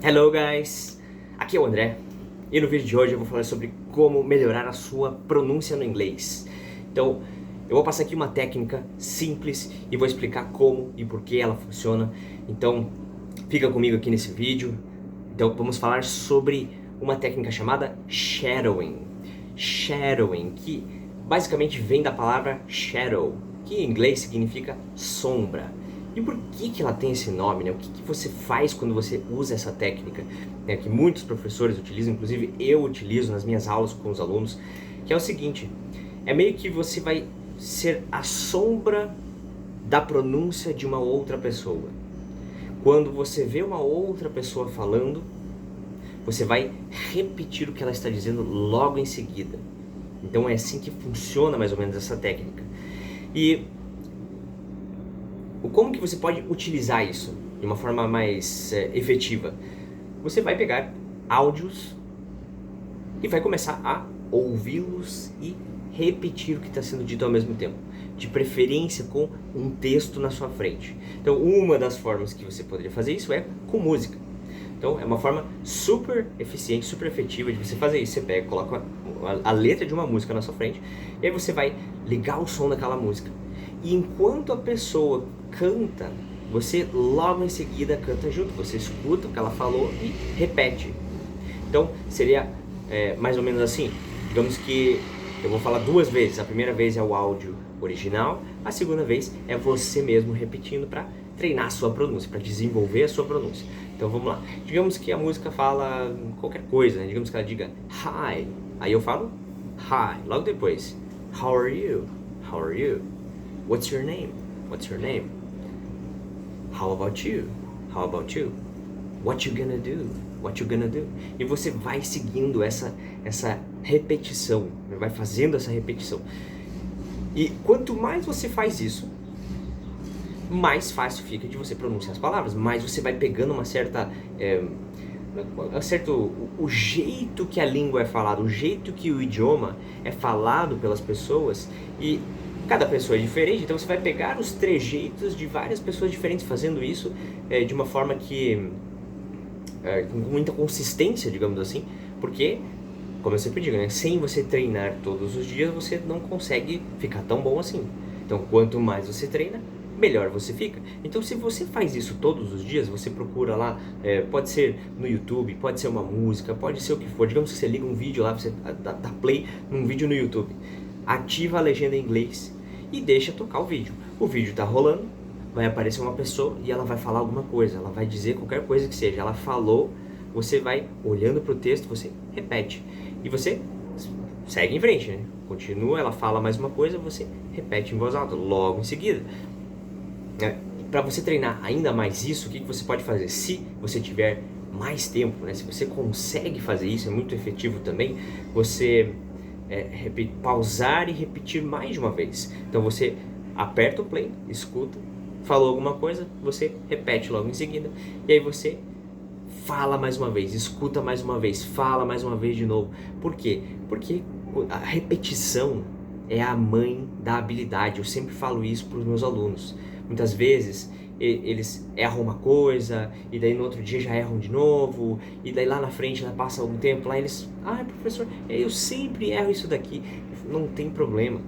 Hello guys, aqui é o André e no vídeo de hoje eu vou falar sobre como melhorar a sua pronúncia no inglês. Então, eu vou passar aqui uma técnica simples e vou explicar como e por que ela funciona. Então, fica comigo aqui nesse vídeo. Então, vamos falar sobre uma técnica chamada shadowing. Shadowing, que basicamente vem da palavra shadow, que em inglês significa sombra. E por que ela tem esse nome, né? O que você faz quando você usa essa técnica, né? Que muitos professores utilizam, inclusive eu utilizo nas minhas aulas com os alunos, que é o seguinte: é meio que você vai ser a sombra da pronúncia de uma outra pessoa. Quando você vê uma outra pessoa falando, você vai repetir o que ela está dizendo logo em seguida. Então é assim que funciona mais ou menos essa técnica. E como que você pode utilizar isso de uma forma mais efetiva? Você vai pegar áudios e vai começar a ouvi-los e repetir o que está sendo dito ao mesmo tempo, de preferência com um texto na sua frente. Então, uma das formas que você poderia fazer isso é com música. Então, é uma forma super eficiente, super efetiva de você fazer isso. Você pega, coloca a letra de uma música na sua frente e aí você vai ligar o som daquela música. E enquanto a pessoa canta, você logo em seguida canta junto, você escuta o que ela falou e repete. Então seria mais ou menos assim. Digamos que eu vou falar duas vezes. A primeira vez é o áudio original, a segunda vez é você mesmo repetindo para treinar a sua pronúncia, para desenvolver a sua pronúncia. Então vamos lá. Digamos que a música fala qualquer coisa, né? Digamos que ela diga hi, aí eu falo hi. Logo depois, how are you? How are you? What's your name? What's your name? How about you? How about you? What you gonna do? What you gonna do? E você vai seguindo essa repetição, vai fazendo essa repetição. E quanto mais você faz isso, mais fácil fica de você pronunciar as palavras, mais você vai pegando uma certa... o jeito que a língua é falada, o jeito que o idioma é falado pelas pessoas, e cada pessoa é diferente, então você vai pegar os trejeitos de várias pessoas diferentes fazendo isso de uma forma que com muita consistência, digamos assim, porque, como eu sempre digo, né, sem você treinar todos os dias, você não consegue ficar tão bom assim. Então, quanto mais você treina, melhor você fica. Então, se você faz isso todos os dias, você procura lá, pode ser no YouTube, pode ser uma música, pode ser o que for. Digamos que você liga um vídeo lá, você dá play num vídeo no YouTube, ativa a legenda em inglês e deixa tocar o vídeo. O vídeo tá rolando, vai aparecer uma pessoa e ela vai falar alguma coisa, ela vai dizer qualquer coisa que seja. Ela falou, você vai olhando pro texto, você repete e você segue em frente, né? Continua, ela fala mais uma coisa, você repete em voz alta logo em seguida. Para você treinar ainda mais isso, o que você pode fazer? Se você tiver mais tempo, né? Se você consegue fazer isso, é muito efetivo também, você pausar e repetir mais de uma vez. Então você aperta o play, escuta, falou alguma coisa, você repete logo em seguida, e aí você fala mais uma vez, escuta mais uma vez, fala mais uma vez de novo. Por quê? Porque a repetição é a mãe da habilidade. Eu sempre falo isso para os meus alunos. Muitas vezes eles erram uma coisa e daí no outro dia já erram de novo, e daí lá na frente, passa algum tempo, lá eles, professor, eu sempre erro isso daqui. Não tem problema.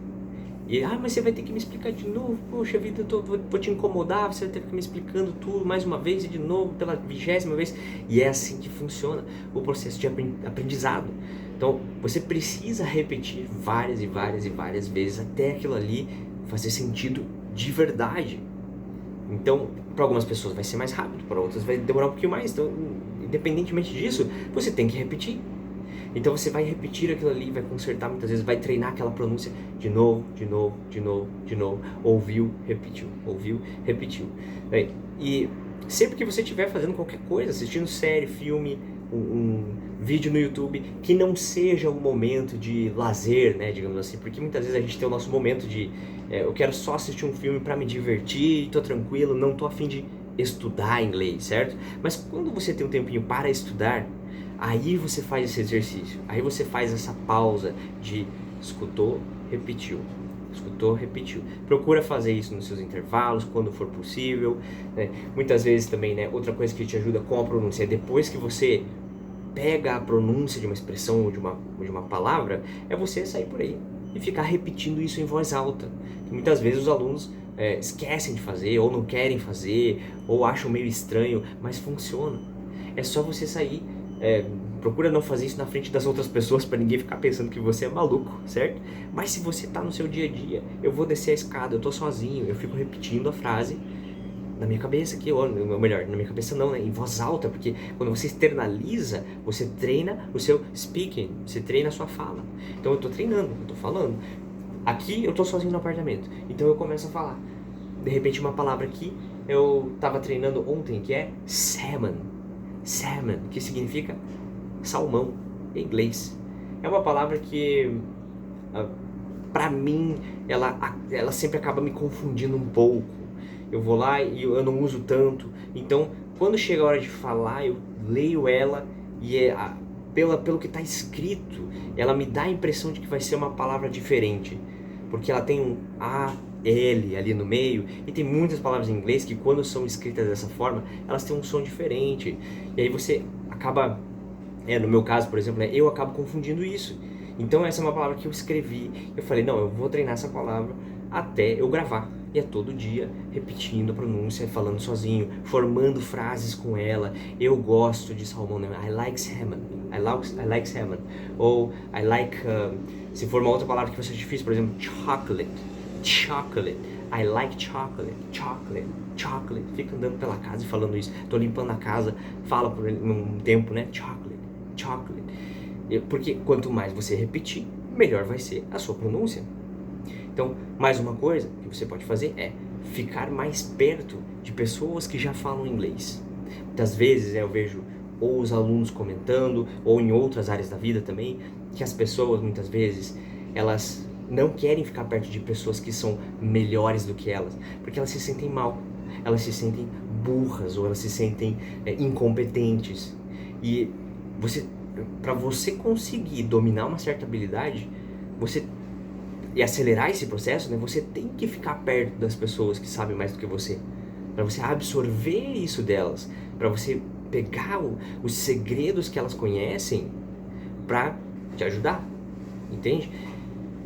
E, mas você vai ter que me explicar de novo, poxa vida, vou te incomodar, você vai ter que me explicando tudo mais uma vez e de novo, pela 20ª vez. E é assim que funciona o processo de aprendizado. Então, você precisa repetir várias e várias e várias vezes até aquilo ali fazer sentido de verdade. Então, para algumas pessoas vai ser mais rápido, para outras vai demorar um pouquinho mais. Então, independentemente disso, você tem que repetir. Então você vai repetir aquilo ali, vai consertar muitas vezes, vai treinar aquela pronúncia de novo, de novo, de novo, de novo. Ouviu, repetiu, ouviu, repetiu. E sempre que você estiver fazendo qualquer coisa, assistindo série, filme, um vídeo no YouTube, que não seja um momento de lazer, né, digamos assim, porque muitas vezes a gente tem o nosso momento de eu quero só assistir um filme para me divertir, tô tranquilo, não tô a fim de estudar inglês, certo? Mas quando você tem um tempinho para estudar, aí você faz esse exercício, aí você faz essa pausa de escutou, repetiu, escutou, repetiu. Procura fazer isso nos seus intervalos, quando for possível, né? Muitas vezes também, né, outra coisa que te ajuda com a pronúncia é depois que você pega a pronúncia de uma expressão ou de uma palavra, é você sair por aí e ficar repetindo isso em voz alta. Muitas vezes os alunos esquecem de fazer, ou não querem fazer, ou acham meio estranho, mas funciona. É só você sair, procura não fazer isso na frente das outras pessoas para ninguém ficar pensando que você é maluco, certo? Mas se você tá no seu dia a dia, eu vou descer a escada, eu tô sozinho, eu fico repetindo a frase na minha cabeça aqui, ou melhor, na minha cabeça não, né, em voz alta, porque quando você externaliza, você treina o seu speaking, você treina a sua fala. Então eu tô treinando, eu tô falando. Aqui eu tô sozinho no apartamento, então eu começo a falar. De repente uma palavra aqui, eu tava treinando ontem, que é salmon. Salmon, que significa salmão, em inglês. É uma palavra que, pra mim, ela sempre acaba me confundindo um pouco. Eu vou lá e eu não uso tanto. Então, quando chega a hora de falar, eu leio ela e pelo que está escrito, ela me dá a impressão de que vai ser uma palavra diferente. Porque ela tem um A, L ali no meio, e tem muitas palavras em inglês que quando são escritas dessa forma, elas têm um som diferente. E aí você acaba, no meu caso, por exemplo, né, eu acabo confundindo isso. Então essa é uma palavra que eu escrevi, eu falei, não, eu vou treinar essa palavra até eu gravar. E é todo dia repetindo a pronúncia, falando sozinho, formando frases com ela. Eu gosto de salmão, né? I like salmon. I like salmon. Ou I like, se for uma outra palavra que vai ser difícil, por exemplo, chocolate. Chocolate. I like chocolate. Chocolate. Chocolate. Fica andando pela casa e falando isso. Tô limpando a casa, fala por um tempo, né? Chocolate. Chocolate. Porque quanto mais você repetir, melhor vai ser a sua pronúncia. Então, mais uma coisa que você pode fazer é ficar mais perto de pessoas que já falam inglês. Muitas vezes eu vejo ou os alunos comentando, ou em outras áreas da vida também, que as pessoas muitas vezes, elas não querem ficar perto de pessoas que são melhores do que elas, porque elas se sentem mal, elas se sentem burras, ou elas se sentem incompetentes. E para você conseguir dominar uma certa habilidade, e acelerar esse processo, né, você tem que ficar perto das pessoas que sabem mais do que você, para você absorver isso delas, para você pegar os segredos que elas conhecem para te ajudar, entende?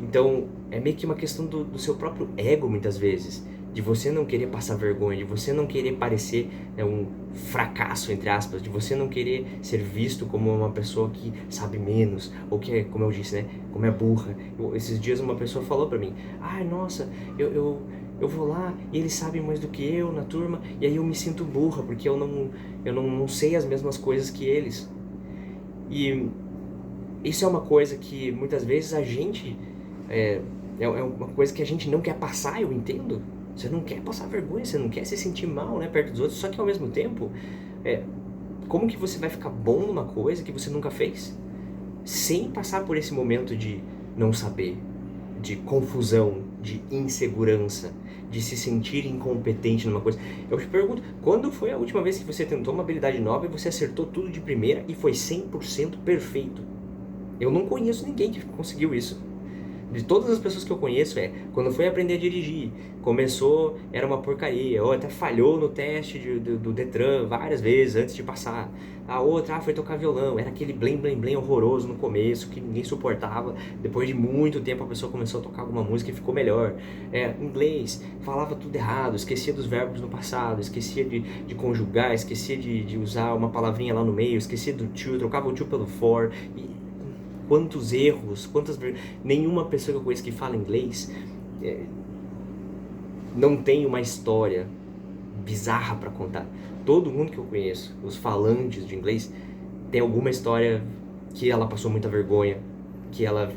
Então é meio que uma questão do seu próprio ego muitas vezes, de você não querer passar vergonha, de você não querer parecer um fracasso, entre aspas, de você não querer ser visto como uma pessoa que sabe menos, ou que é, como eu disse, né, como é burra. Esses dias uma pessoa falou pra mim, ai, nossa, eu vou lá e eles sabem mais do que eu na turma, e aí eu me sinto burra, porque eu não sei as mesmas coisas que eles. E isso é uma coisa que muitas vezes a gente, é uma coisa que a gente não quer passar, eu entendo. Você não quer passar vergonha, você não quer se sentir mal, né, perto dos outros, só que ao mesmo tempo, como que você vai ficar bom numa coisa que você nunca fez? Sem passar por esse momento de não saber, de confusão, de insegurança, de se sentir incompetente numa coisa. Eu te pergunto, quando foi a última vez que você tentou uma habilidade nova e você acertou tudo de primeira e foi 100% perfeito? Eu não conheço ninguém que conseguiu isso. De todas as pessoas que eu conheço, quando foi aprender a dirigir, começou, era uma porcaria, ou até falhou no teste do Detran várias vezes antes de passar. A outra, foi tocar violão, era aquele blém, blém, blém horroroso no começo, que ninguém suportava. Depois de muito tempo a pessoa começou a tocar alguma música e ficou melhor. Inglês, falava tudo errado, esquecia dos verbos no passado, esquecia de conjugar, esquecia de usar uma palavrinha lá no meio, esquecia do to, trocava o to pelo for, quantos erros, nenhuma pessoa que eu conheço que fala inglês não tem uma história bizarra para contar. Todo mundo que eu conheço, os falantes de inglês, tem alguma história que ela passou muita vergonha, que ela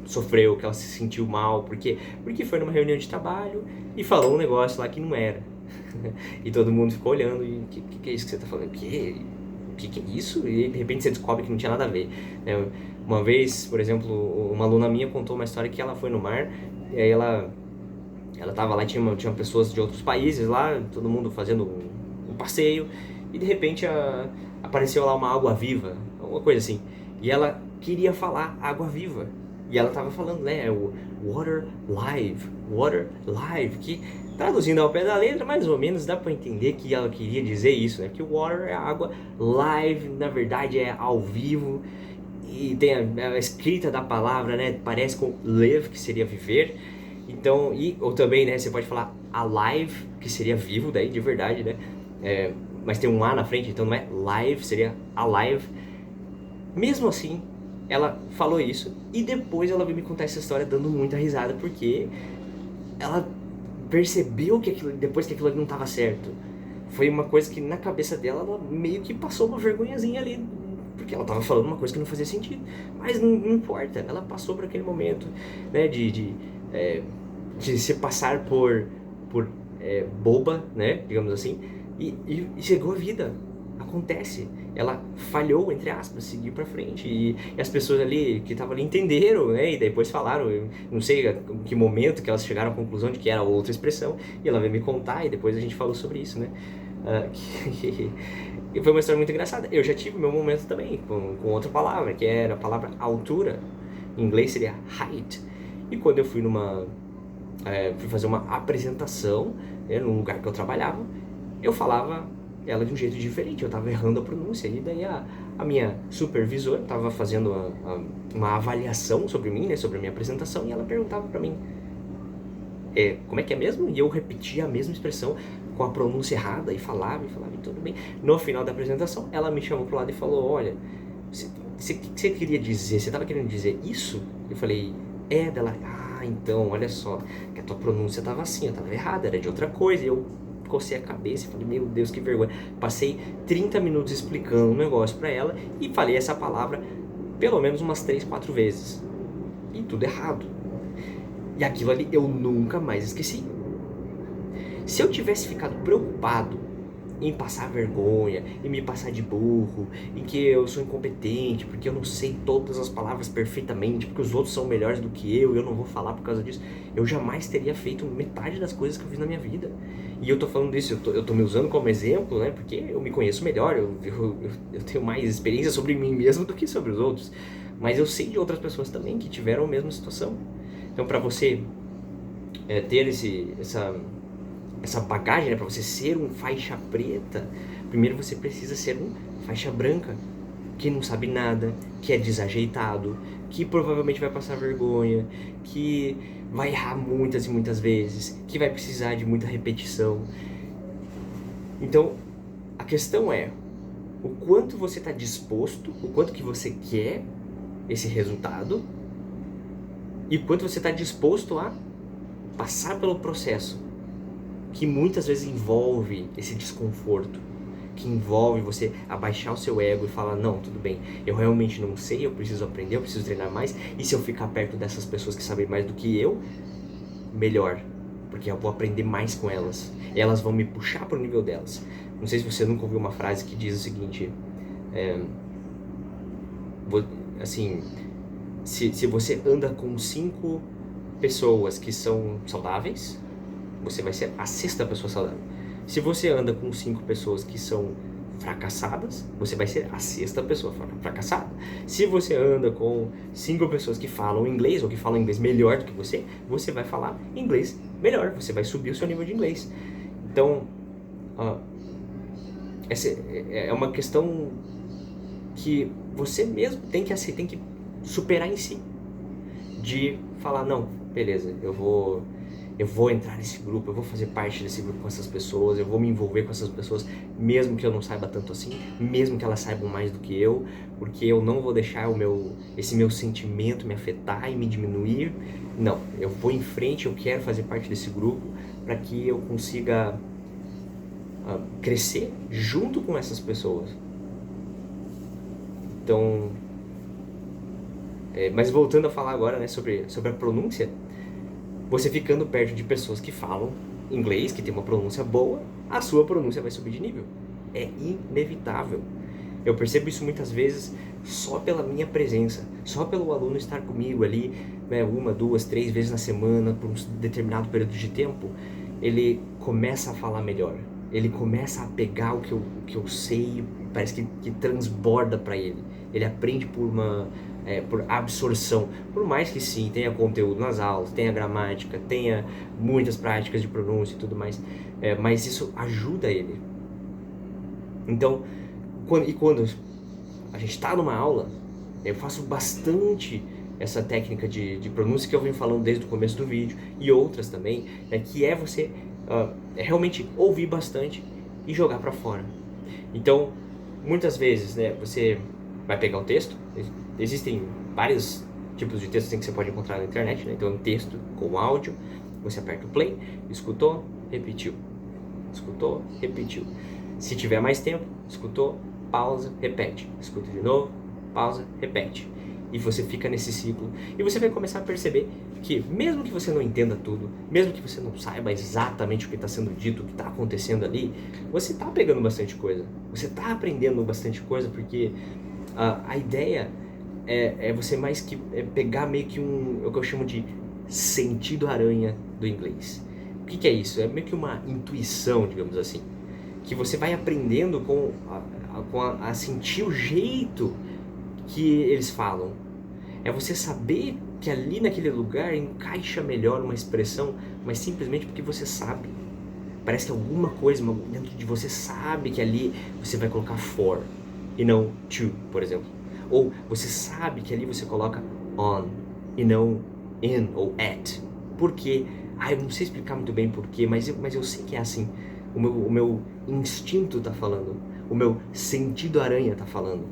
sofreu, que ela se sentiu mal, porque foi numa reunião de trabalho e falou um negócio lá que não era. E todo mundo ficou olhando e o que é isso que você tá falando? O que é isso? E de repente você descobre que não tinha nada a ver. Uma vez, por exemplo, uma aluna minha contou uma história que ela foi no mar, e aí ela tava lá, tinha pessoas de outros países lá, todo mundo fazendo um passeio, e de repente apareceu lá uma água viva, alguma coisa assim, e ela queria falar água viva. E ela tava falando, né, o water live, que traduzindo ao pé da letra, mais ou menos dá pra entender que ela queria dizer isso, né, que o water é água, live, na verdade, é ao vivo, e tem a escrita da palavra, né, parece com live, que seria viver, então, ou também, né, você pode falar alive, que seria vivo, daí, de verdade, né, mas tem um A na frente, então não é live, seria alive. Mesmo assim, ela falou isso e depois ela veio me contar essa história dando muita risada, porque ela percebeu que depois que aquilo ali não estava certo. Foi uma coisa que na cabeça dela, ela meio que passou uma vergonhazinha ali, porque ela estava falando uma coisa que não fazia sentido. Mas não importa, ela passou por aquele momento, né, de se passar por boba, né, digamos assim, e chegou a vida. Acontece. Ela falhou, entre aspas, seguir pra frente. E as pessoas ali que estavam ali entenderam, né? E depois falaram, eu não sei em que momento que elas chegaram à conclusão de que era outra expressão. E ela veio me contar e depois a gente falou sobre isso, né? E foi uma história muito engraçada. Eu já tive meu momento também com outra palavra, que era a palavra altura. Em inglês seria height. E quando eu fui fui fazer uma apresentação, né, num lugar que eu trabalhava, eu falava ela de um jeito diferente, eu tava errando a pronúncia, e daí a minha supervisora tava fazendo uma avaliação sobre mim, né, sobre a minha apresentação, e ela perguntava pra mim, como é que é mesmo? E eu repetia a mesma expressão com a pronúncia errada, e falava, e tudo bem. No final da apresentação, ela me chamou pro lado e falou, olha, você queria dizer, você tava querendo dizer isso? Eu falei, dela, então, olha só, que a tua pronúncia tava assim, eu tava errada, era de outra coisa, e eu cocei a cabeça e falei, meu Deus, que vergonha. Passei 30 minutos explicando um negócio pra ela e falei essa palavra pelo menos umas 3, 4 vezes. E tudo errado. E aquilo ali eu nunca mais esqueci. Se eu tivesse ficado preocupado em passar vergonha, em me passar de burro, em que eu sou incompetente, porque eu não sei todas as palavras perfeitamente, porque os outros são melhores do que eu e eu não vou falar por causa disso, eu jamais teria feito metade das coisas que eu fiz na minha vida. E eu tô falando isso, eu tô me usando como exemplo, né, porque eu me conheço melhor, eu tenho mais experiência sobre mim mesmo do que sobre os outros, mas eu sei de outras pessoas também que tiveram a mesma situação. Então, para você ter essa bagagem, né, para você ser um faixa preta, primeiro você precisa ser um faixa branca, que não sabe nada, que é desajeitado, que provavelmente vai passar vergonha, que vai errar muitas e muitas vezes, que vai precisar de muita repetição. Então, a questão é o quanto você está disposto, o quanto que você quer esse resultado e o quanto você está disposto a passar pelo processo, que muitas vezes envolve esse desconforto, que envolve você abaixar o seu ego e falar, não, tudo bem, eu realmente não sei, eu preciso aprender, eu preciso treinar mais, e se eu ficar perto dessas pessoas que sabem mais do que eu, melhor, porque eu vou aprender mais com elas, elas vão me puxar para o nível delas. Não sei se você nunca ouviu uma frase que diz o seguinte, assim, se você anda com 5 pessoas que são saudáveis, você vai ser a 6ª pessoa saudável. Se você anda com 5 pessoas que são fracassadas, você vai ser a 6ª pessoa fracassada. Se você anda com 5 pessoas que falam inglês ou que falam inglês melhor do que você vai falar inglês melhor, você vai subir o seu nível de inglês. Então, essa é uma questão que você mesmo tem que superar em si, de falar, não, beleza, eu vou entrar nesse grupo, eu vou fazer parte desse grupo com essas pessoas, eu vou me envolver com essas pessoas, mesmo que eu não saiba tanto assim, mesmo que elas saibam mais do que eu, porque eu não vou deixar esse meu sentimento me afetar e me diminuir. Não, eu vou em frente, eu quero fazer parte desse grupo para que eu consiga crescer junto com essas pessoas. Então, mas voltando a falar agora, né, sobre a pronúncia, você ficando perto de pessoas que falam inglês, que tem uma pronúncia boa, a sua pronúncia vai subir de nível. É inevitável. Eu percebo isso muitas vezes só pela minha presença, só pelo aluno estar comigo ali, né, 1, 2, 3 vezes na semana, por um determinado período de tempo, ele começa a falar melhor. ele começa a pegar o que eu sei, parece que transborda para ele. Ele aprende por absorção. Por mais que sim, tenha conteúdo nas aulas, tenha gramática, tenha muitas práticas de pronúncia e tudo mais, mas isso ajuda ele. Então, quando a gente está numa aula, eu faço bastante essa técnica de pronúncia que eu venho falando desde o começo do vídeo, e outras também, que é você realmente ouvir bastante e jogar para fora. Então, muitas vezes, você vai pegar um texto, existem vários tipos de textos que você pode encontrar na internet, né? Então, um texto com áudio, você aperta o play, escutou, repetiu. Escutou, repetiu. Se tiver mais tempo, escutou, pausa, repete. Escuta de novo, pausa, repete. E você fica nesse ciclo. E você vai começar a perceber que, mesmo que você não entenda tudo, mesmo que você não saiba exatamente o que está sendo dito, o que está acontecendo ali, você está pegando bastante coisa. Você está aprendendo bastante coisa, porque a ideia é você mais que pegar meio que o que eu chamo de sentido aranha do inglês. O que é isso? É meio que uma intuição, digamos assim, que você vai aprendendo a sentir o jeito que eles falam. É você saber que ali naquele lugar encaixa melhor uma expressão, mas simplesmente porque você sabe. Parece que alguma coisa dentro de você sabe que ali você vai colocar for e não to, por exemplo. Ou você sabe que ali você coloca on e não in ou at. Por quê? Eu não sei explicar muito bem porquê, mas eu sei que é assim. O meu instinto está falando, o meu sentido aranha está falando.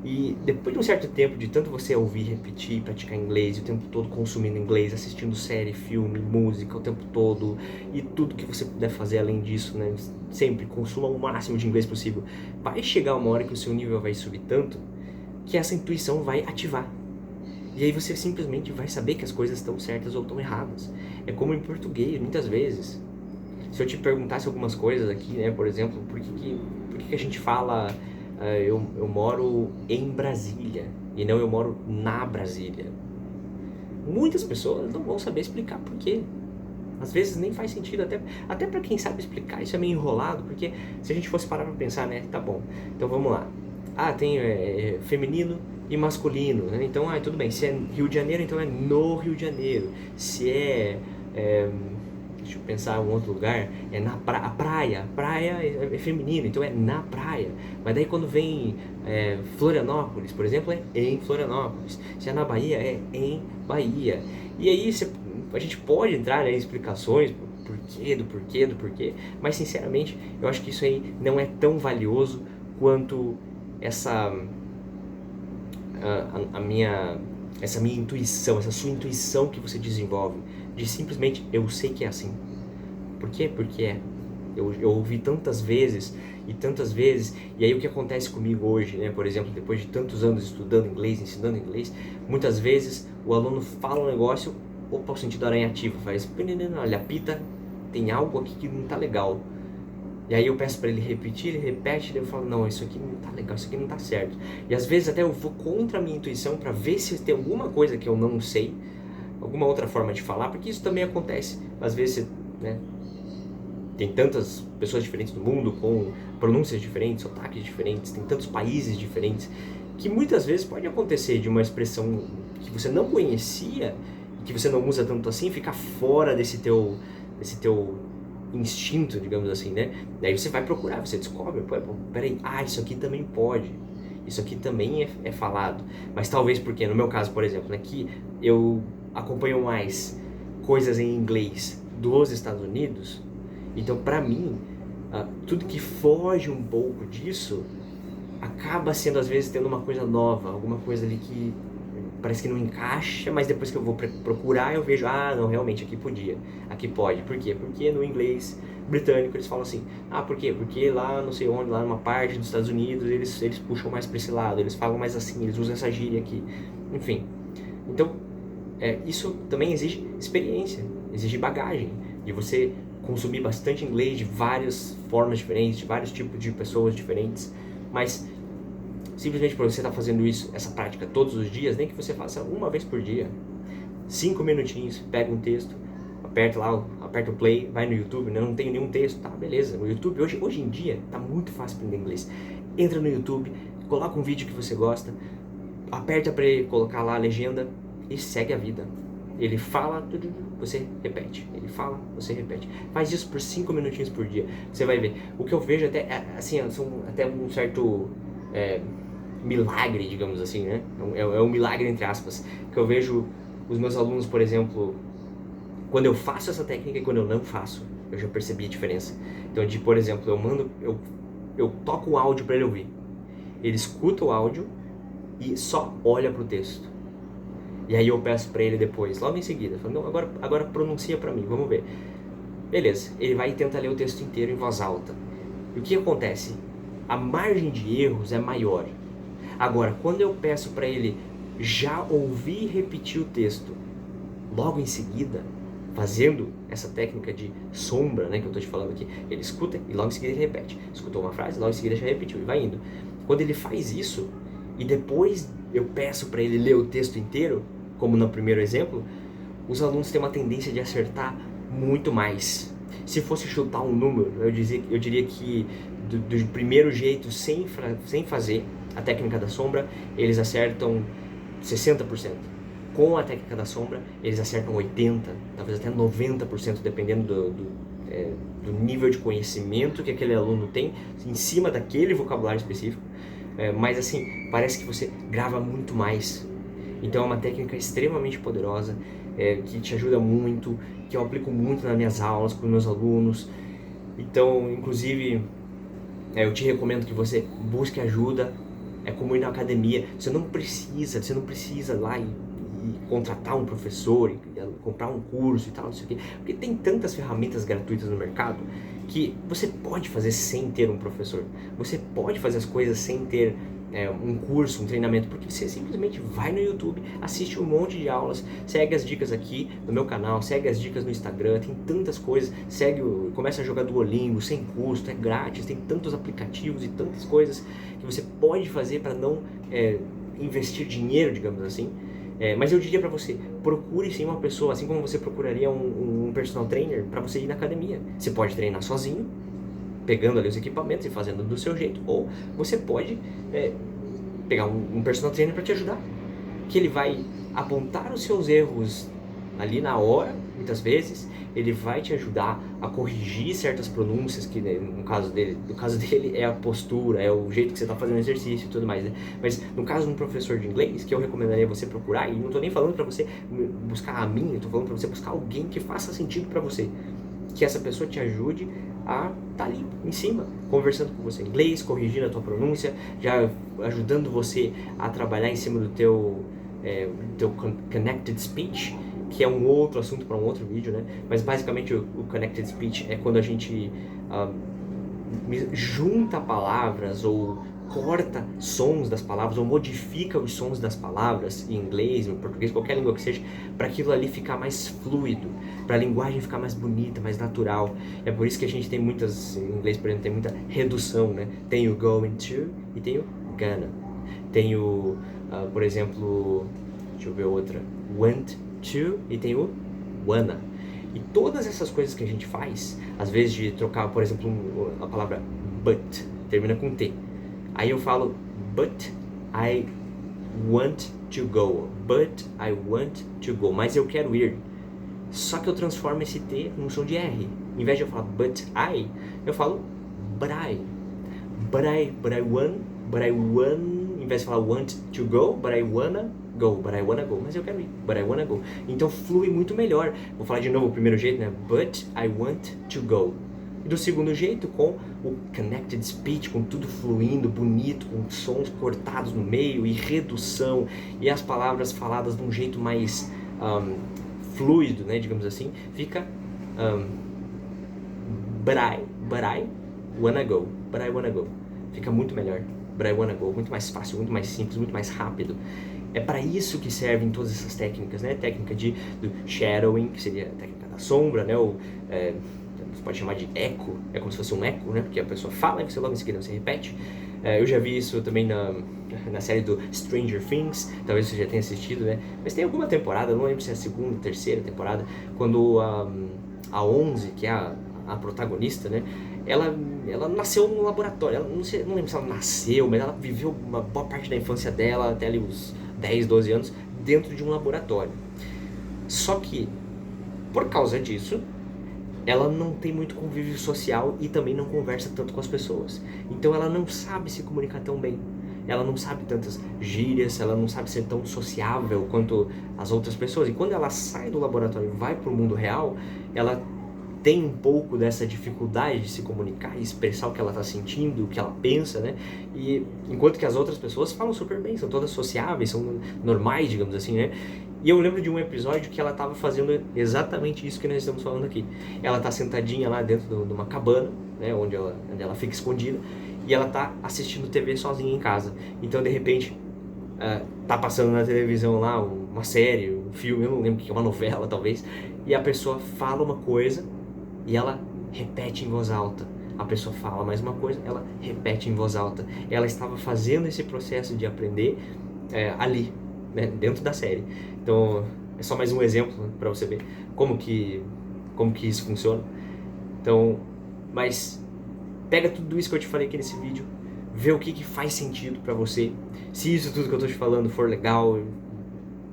E depois de um certo tempo, de tanto você ouvir, repetir, praticar inglês, o tempo todo consumindo inglês, assistindo série, filme, música o tempo todo, e tudo que você puder fazer além disso, né? Sempre consuma o máximo de inglês possível. Vai chegar uma hora que o seu nível vai subir tanto que essa intuição vai ativar. E aí você simplesmente vai saber que as coisas estão certas ou estão erradas. É como em português, muitas vezes. Se eu te perguntasse algumas coisas aqui, né, por exemplo, por que a gente fala eu moro em Brasília e não eu moro na Brasília? Muitas pessoas não vão saber explicar por quê. Às vezes nem faz sentido, até para quem sabe explicar, isso é meio enrolado, porque se a gente fosse parar pra pensar, né, tá bom, então vamos lá. Tem feminino e masculino, né? Então, tudo bem, se é Rio de Janeiro, então é no Rio de Janeiro. Se deixa eu pensar em um outro lugar, a praia é feminino, então é na praia. Mas daí quando vem Florianópolis, por exemplo, é em Florianópolis. Se é na Bahia, é em Bahia. E aí a gente pode entrar em explicações do porquê, mas sinceramente eu acho que isso aí não é tão valioso quanto essa minha intuição, essa sua intuição que você desenvolve, de simplesmente eu sei que é assim. Por quê? Porque eu ouvi tantas vezes, e aí o que acontece comigo hoje, né? Por exemplo, depois de tantos anos estudando inglês, ensinando inglês, muitas vezes o aluno fala um negócio, opa, o sentido aranha ativo, faz, olha, apita, tem algo aqui que não tá legal. E aí eu peço para ele repetir, ele repete, daí eu falo, não, isso aqui não tá legal, isso aqui não tá certo. E às vezes até eu vou contra a minha intuição para ver se tem alguma coisa que eu não sei, alguma outra forma de falar, porque isso também acontece. Às vezes, né, tem tantas pessoas diferentes no mundo, com pronúncias diferentes, sotaques diferentes, tem tantos países diferentes, que muitas vezes pode acontecer de uma expressão que você não conhecia, que você não usa tanto assim, ficar fora desse teu instinto, digamos assim, né? Daí você vai procurar, você descobre, peraí, isso aqui também pode, isso aqui também é falado. Mas talvez porque, no meu caso, por exemplo, né, que eu acompanho mais coisas em inglês dos Estados Unidos, então pra mim, tudo que foge um pouco disso, acaba sendo às vezes tendo uma coisa nova, alguma coisa ali que parece que não encaixa, mas depois que eu vou procurar eu vejo, não, realmente aqui podia, aqui pode. Por quê? Porque no inglês britânico eles falam assim, por quê? Porque lá não sei onde, lá numa parte dos Estados Unidos eles puxam mais pra esse lado, eles falam mais assim, eles usam essa gíria aqui, enfim. Então, isso também exige experiência, exige bagagem, de você consumir bastante inglês de várias formas diferentes, de vários tipos de pessoas diferentes, mas simplesmente por você estar fazendo isso, essa prática todos os dias, nem que você faça uma vez por dia, 5 minutinhos, pega um texto, aperta lá, aperta o play, vai no YouTube, né? Não tem nenhum texto, tá, beleza. No YouTube, hoje em dia, tá muito fácil aprender inglês. Entra no YouTube, coloca um vídeo que você gosta, aperta para ele colocar lá a legenda e segue a vida. Ele fala, você repete. Ele fala, você repete. Faz isso por 5 minutinhos por dia. Você vai ver. O que eu vejo até, assim, são até um certo milagre, digamos assim, né? É um milagre entre aspas. Que eu vejo os meus alunos, por exemplo, quando eu faço essa técnica e quando eu não faço, eu já percebi a diferença. Então, por exemplo, eu toco o áudio para ele ouvir. Ele escuta o áudio e só olha pro texto. E aí eu peço pra ele depois, logo em seguida, falo, não, agora pronuncia pra mim, vamos ver. Beleza, ele vai e tenta ler o texto inteiro em voz alta. E o que acontece? A margem de erros é maior. Agora, quando eu peço pra ele já ouvir e repetir o texto, logo em seguida, fazendo essa técnica de sombra, né, que eu tô te falando aqui, ele escuta e logo em seguida ele repete. Escutou uma frase, logo em seguida já repetiu e vai indo. Quando ele faz isso, e depois eu peço para ele ler o texto inteiro, como no primeiro exemplo, os alunos têm uma tendência de acertar muito mais. Se fosse chutar um número, eu diria que do primeiro jeito, sem fazer a técnica da sombra, eles acertam 60%. Com a técnica da sombra, eles acertam 80%, talvez até 90%, dependendo do nível de conhecimento que aquele aluno tem, em cima daquele vocabulário específico. Mas assim, parece que você grava muito mais. Então é uma técnica extremamente poderosa, que te ajuda muito, que eu aplico muito nas minhas aulas com meus alunos. Então, inclusive, eu te recomendo que você busque ajuda. É como ir na academia. Você não precisa ir lá e contratar um professor, e comprar um curso e tal, não sei o quê. Porque tem tantas ferramentas gratuitas no mercado que você pode fazer sem ter um professor. Você pode fazer as coisas sem ter um curso, um treinamento, porque você simplesmente vai no YouTube, assiste um monte de aulas, segue as dicas aqui no meu canal, segue as dicas no Instagram, tem tantas coisas, começa a jogar Duolingo sem custo, é grátis, tem tantos aplicativos e tantas coisas que você pode fazer para não investir dinheiro, digamos assim. Mas eu diria para você, procure sim uma pessoa, assim como você procuraria um personal trainer para você ir na academia. Você pode treinar sozinho, pegando ali os equipamentos e fazendo do seu jeito, ou você pode pegar um personal trainer para te ajudar, que ele vai apontar os seus erros ali na hora, muitas vezes, ele vai te ajudar a corrigir certas pronúncias, que no caso dele é a postura, é o jeito que você está fazendo o exercício e tudo mais, né? Mas no caso de um professor de inglês, que eu recomendaria você procurar, e não estou nem falando para você buscar a mim, eu estou falando para você buscar alguém que faça sentido para você, que essa pessoa te ajude a estar ali em cima, conversando com você em inglês, corrigindo a tua pronúncia, já ajudando você a trabalhar em cima do teu connected speech, que é um outro assunto para um outro vídeo, né? Mas basicamente o connected speech é quando a gente junta palavras ou corta sons das palavras ou modifica os sons das palavras em inglês, em português, qualquer língua que seja, para aquilo ali ficar mais fluido, para a linguagem ficar mais bonita, mais natural. É por isso que a gente tem muitas, em inglês, por exemplo, tem muita redução, né? Tem o going to e tem o gonna. Tem o, por exemplo, deixa eu ver outra, went to e tem o wanna. E todas essas coisas que a gente faz, às vezes de trocar, por exemplo, a palavra but, termina com T. Aí eu falo, but I want to go. But I want to go. Mas eu quero ir. Só que eu transformo esse T num som de R. Em vez de eu falar but I, eu falo but I. But I want, em vez de falar want to go, but I wanna go. Mas eu quero ir, but I wanna go. Então flui muito melhor. Vou falar de novo o primeiro jeito, né? But I want to go. E do segundo jeito, com o connected speech, com tudo fluindo, bonito, com sons cortados no meio e redução, e as palavras faladas de um jeito mais fluido, né, digamos assim, fica but I wanna go, fica muito melhor, but I wanna go, muito mais fácil, muito mais simples, muito mais rápido. É para isso que servem todas essas técnicas, né, técnica do shadowing, que seria a técnica da sombra, né, ou você pode chamar de eco, é como se fosse um eco, né? Porque a pessoa fala e você logo em seguida você repete. Eu já vi isso também na série do Stranger Things, talvez você já tenha assistido, né? Mas tem alguma temporada, não lembro se é a segunda, terceira temporada, quando a 11, que é a protagonista, né? Ela nasceu num laboratório, ela, não lembro se ela nasceu, mas ela viveu uma boa parte da infância dela, até ali os 10, 12 anos, dentro de um laboratório. Só que, por causa disso, ela não tem muito convívio social e também não conversa tanto com as pessoas. Então ela não sabe se comunicar tão bem. Ela não sabe tantas gírias, ela não sabe ser tão sociável quanto as outras pessoas. E quando ela sai do laboratório e vai para o mundo real, ela tem um pouco dessa dificuldade de se comunicar e expressar o que ela está sentindo, o que ela pensa, né? E enquanto que as outras pessoas falam super bem, são todas sociáveis, são normais, digamos assim, né? E eu lembro de um episódio que ela estava fazendo exatamente isso que nós estamos falando aqui. Ela está sentadinha lá dentro de uma cabana, né, onde ela fica escondida, e ela está assistindo TV sozinha em casa. Então, de repente, tá passando na televisão lá uma série, um filme, eu não lembro o que é, uma novela talvez, e a pessoa fala uma coisa e ela repete em voz alta. A pessoa fala mais uma coisa, ela repete em voz alta. Ela estava fazendo esse processo de aprender ali, né, dentro da série. Então, é só mais um exemplo, né, para você ver como que isso funciona. Então, mas pega tudo isso que eu te falei aqui nesse vídeo, vê o que faz sentido pra você. Se isso tudo que eu tô te falando for legal,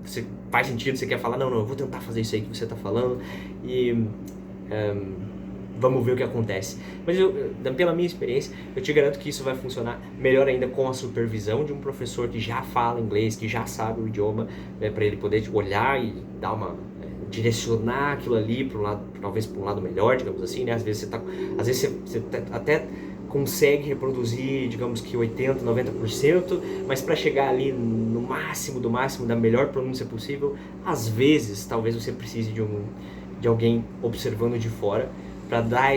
você faz sentido, você quer falar, não, eu vou tentar fazer isso aí que você tá falando, e vamos ver o que acontece. Mas pela minha experiência, eu te garanto que isso vai funcionar melhor ainda com a supervisão de um professor que já fala inglês, que já sabe o idioma, né, para ele poder olhar e dar direcionar aquilo ali para um lado, talvez para um lado melhor, digamos assim, né? Às vezes você até consegue reproduzir, digamos que 80, 90%, mas para chegar ali no máximo do máximo, da melhor pronúncia possível, às vezes, talvez você precise de alguém observando de fora para dar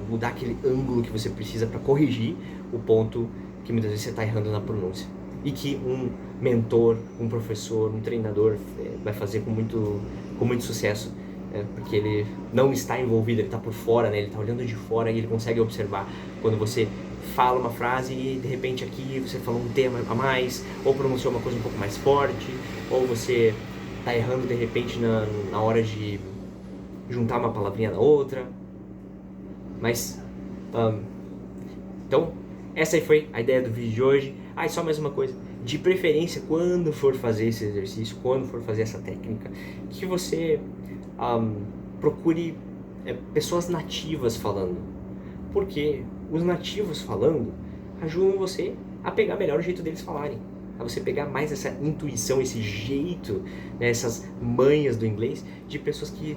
mudar aquele ângulo que você precisa para corrigir o ponto que muitas vezes você está errando na pronúncia. E que um mentor, um professor, um treinador vai fazer com muito sucesso, porque ele não está envolvido, ele está por fora, né? Ele está olhando de fora e ele consegue observar quando você fala uma frase e de repente aqui você falou um tema a mais, ou pronunciou uma coisa um pouco mais forte, ou você está errando de repente na hora de juntar uma palavrinha na outra. Mas, então, essa aí foi a ideia do vídeo de hoje. E só mais uma coisa, de preferência, quando for fazer esse exercício, quando for fazer essa técnica, que você procure pessoas nativas falando, porque os nativos falando ajudam você a pegar melhor o jeito deles falarem, a você pegar mais essa intuição, esse jeito, né, essas manhas do inglês de pessoas que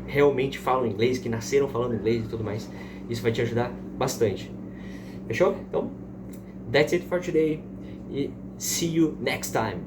realmente falam inglês, que nasceram falando inglês e tudo mais. Isso vai te ajudar bastante. Fechou? Então, that's it for today. E see you next time.